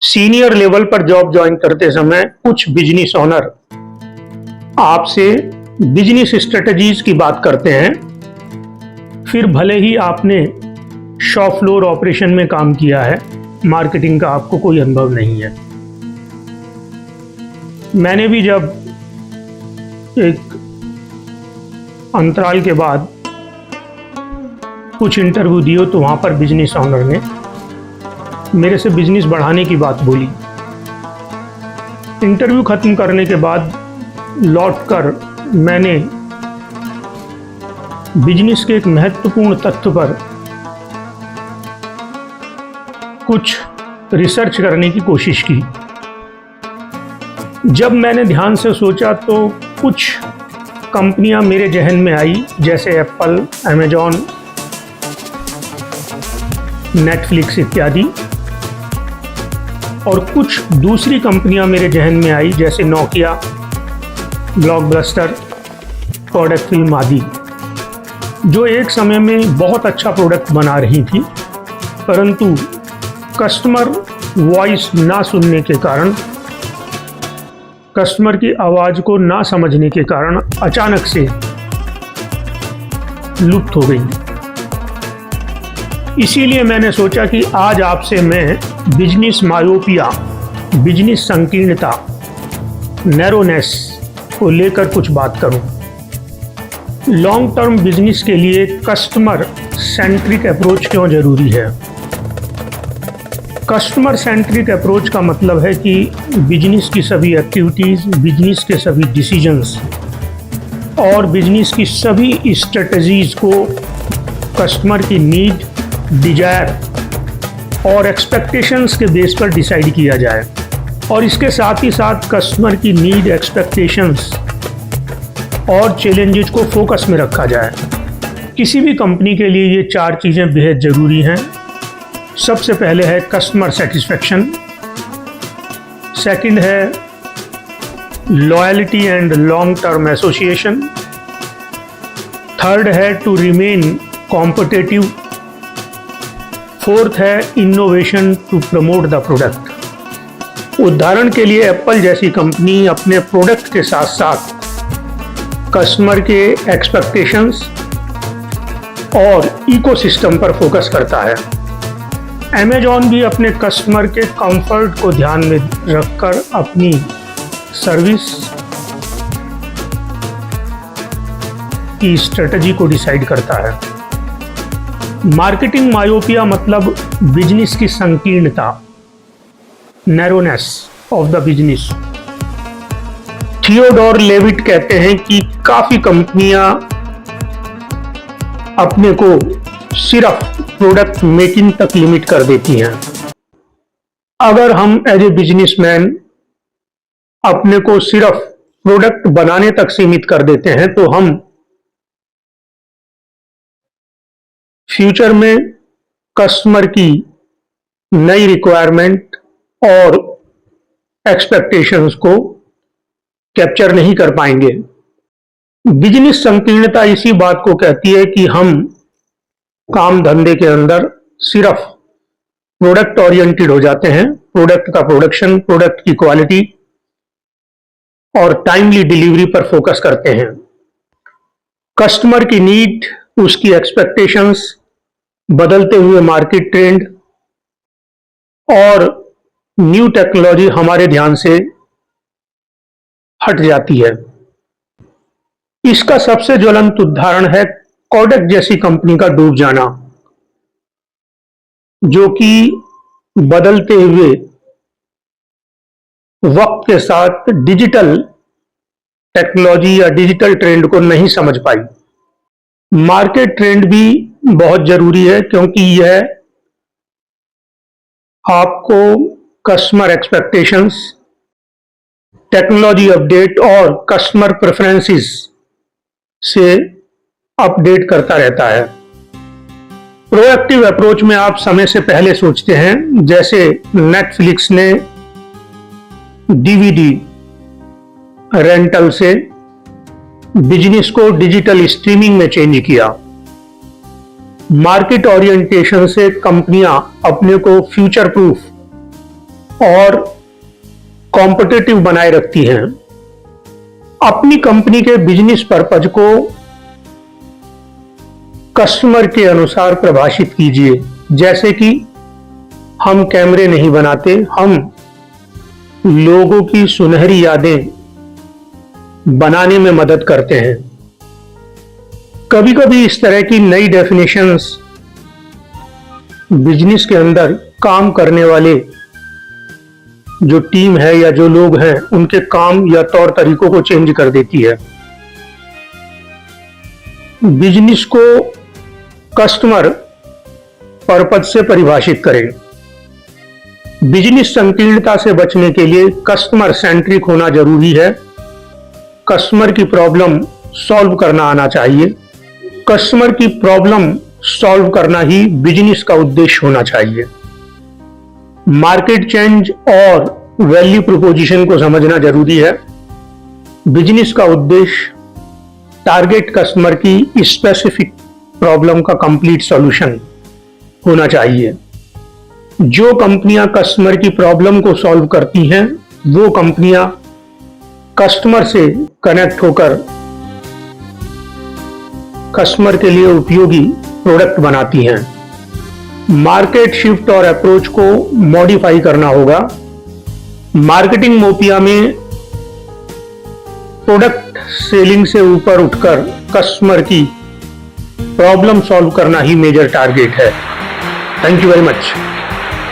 Senior level पर job join करते समय कुछ बिजनेस ओनर आपसे बिजनेस स्ट्रेटजीज की बात करते हैं। फिर भले ही आपने शॉप फ्लोर ऑपरेशन में काम किया है, मार्केटिंग का आपको कोई अनुभव नहीं है। मैंने भी जब एक अंतराल के बाद कुछ इंटरव्यू दिए तो वहाँ पर बिजनेस ओनर ने मेरे से बिजनेस बढ़ाने की बात बोली। इंटरव्यू खत्म करने के बाद लौटकर मैंने बिजनेस के एक महत्वपूर्ण तथ्य पर कुछ रिसर्च करने की कोशिश की। जब मैंने ध्यान से सोचा तो कुछ कंपनियां मेरे जहन में आई, जैसे एप्पल, अमेजॉन, नेटफ्लिक्स इत्यादि, और कुछ दूसरी कंपनियां मेरे जहन में आई जैसे नोकिया, ब्लॉकबस्टर, प्रोडक्ट फिल्म आदि, जो एक समय में बहुत अच्छा प्रोडक्ट बना रही थी, परंतु कस्टमर वॉइस ना सुनने के कारण, कस्टमर की आवाज़ को ना समझने के कारण अचानक से लुप्त हो गई। इसीलिए मैंने सोचा कि आज आपसे मैं बिजनेस मायोपिया, बिजनेस संकीर्णता, नैरोनेस को लेकर कुछ बात करूं। लॉन्ग टर्म बिजनेस के लिए कस्टमर सेंट्रिक अप्रोच क्यों जरूरी है? कस्टमर सेंट्रिक अप्रोच का मतलब है कि बिजनेस की सभी एक्टिविटीज़, बिजनेस के सभी डिसीजंस और बिजनेस की सभी स्ट्रेटजीज़ को कस्टमर की नीड, डिजायर और एक्सपेक्टेशंस के बेस पर डिसाइड किया जाए, और इसके साथ ही साथ कस्टमर की नीड, एक्सपेक्टेशंस और चैलेंजेस को फोकस में रखा जाए। किसी भी कंपनी के लिए ये चार चीज़ें बेहद ज़रूरी हैं। सबसे पहले है कस्टमर सेटिस्फैक्शन, सेकंड है loyalty and long term association, third है टू रिमेन कॉम्पिटिटिव, फोर्थ है innovation to promote the product. उदाहरण के लिए एप्पल जैसी कंपनी अपने प्रोडक्ट के साथ साथ कस्टमर के एक्सपेक्टेशंस और इकोसिस्टम पर फोकस करता है। अमेजॉन भी अपने कस्टमर के कंफर्ट को ध्यान में रखकर अपनी सर्विस की स्ट्रेटजी को डिसाइड करता है। मार्केटिंग मायोपिया मतलब बिजनेस की संकीर्णता, narrowness of the business. Theodore Levitt कहते हैं कि काफी कंपनियां अपने को सिर्फ प्रोडक्ट मेकिंग तक लिमिट कर देती हैं। अगर हम एज ए बिजनेसमैन अपने को सिर्फ प्रोडक्ट बनाने तक सीमित कर देते हैं तो हम फ्यूचर में कस्टमर की नई रिक्वायरमेंट और एक्सपेक्टेशंस को कैप्चर नहीं कर पाएंगे। बिजनेस संकीर्णता इसी बात को कहती है कि हम काम धंधे के अंदर सिर्फ प्रोडक्ट ओरिएंटेड हो जाते हैं। प्रोडक्ट का प्रोडक्शन, प्रोडक्ट की क्वालिटी और टाइमली डिलीवरी पर फोकस करते हैं। कस्टमर की नीड, उसकी एक्सपेक्टेशंस, बदलते हुए मार्केट ट्रेंड और न्यू टेक्नोलॉजी हमारे ध्यान से हट जाती है। इसका सबसे ज्वलंत उदाहरण है कोडक जैसी कंपनी का डूब जाना, जो कि बदलते हुए वक्त के साथ डिजिटल टेक्नोलॉजी या डिजिटल ट्रेंड को नहीं समझ पाई। मार्केट ट्रेंड भी बहुत जरूरी है क्योंकि यह आपको कस्टमर एक्सपेक्टेशंस, टेक्नोलॉजी अपडेट और कस्टमर प्रेफरेंसेस से अपडेट करता रहता है। प्रोएक्टिव अप्रोच में आप समय से पहले सोचते हैं, जैसे नेटफ्लिक्स ने डीवीडी रेंटल से बिजनेस को डिजिटल स्ट्रीमिंग में चेंज किया। मार्केट ओरिएंटेशन से कंपनियां अपने को फ्यूचर प्रूफ और कॉम्पिटिटिव बनाए रखती हैं। अपनी कंपनी के बिजनेस पर्पज को कस्टमर के अनुसार परिभाषित कीजिए, जैसे कि हम कैमरे नहीं बनाते, हम लोगों की सुनहरी यादें बनाने में मदद करते हैं। कभी कभी इस तरह की नई डेफिनेशंस बिजनेस के अंदर काम करने वाले जो टीम है या जो लोग हैं उनके काम या तौर तरीकों को चेंज कर देती है। बिजनेस को कस्टमर पर्पज से परिभाषित करें। बिजनेस संकीर्णता से बचने के लिए कस्टमर सेंट्रिक होना जरूरी है। कस्टमर की प्रॉब्लम सॉल्व करना आना चाहिए। कस्टमर की प्रॉब्लम सॉल्व करना ही बिजनेस का उद्देश्य होना चाहिए। मार्केट चेंज और वैल्यू प्रोपोजिशन को समझना जरूरी है। बिजनेस का उद्देश्य टारगेट कस्टमर की स्पेसिफिक प्रॉब्लम का कंप्लीट सॉल्यूशन होना चाहिए। जो कंपनियां कस्टमर की प्रॉब्लम को सॉल्व करती हैं वो कंपनियां कस्टमर से कनेक्ट होकर कस्टमर के लिए उपयोगी प्रोडक्ट बनाती हैं। मार्केट शिफ्ट और अप्रोच को मॉडिफाई करना होगा। मार्केटिंग मोपिया में प्रोडक्ट सेलिंग से ऊपर उठकर कस्टमर की प्रॉब्लम सॉल्व करना ही मेजर टारगेट है। Thank you very much.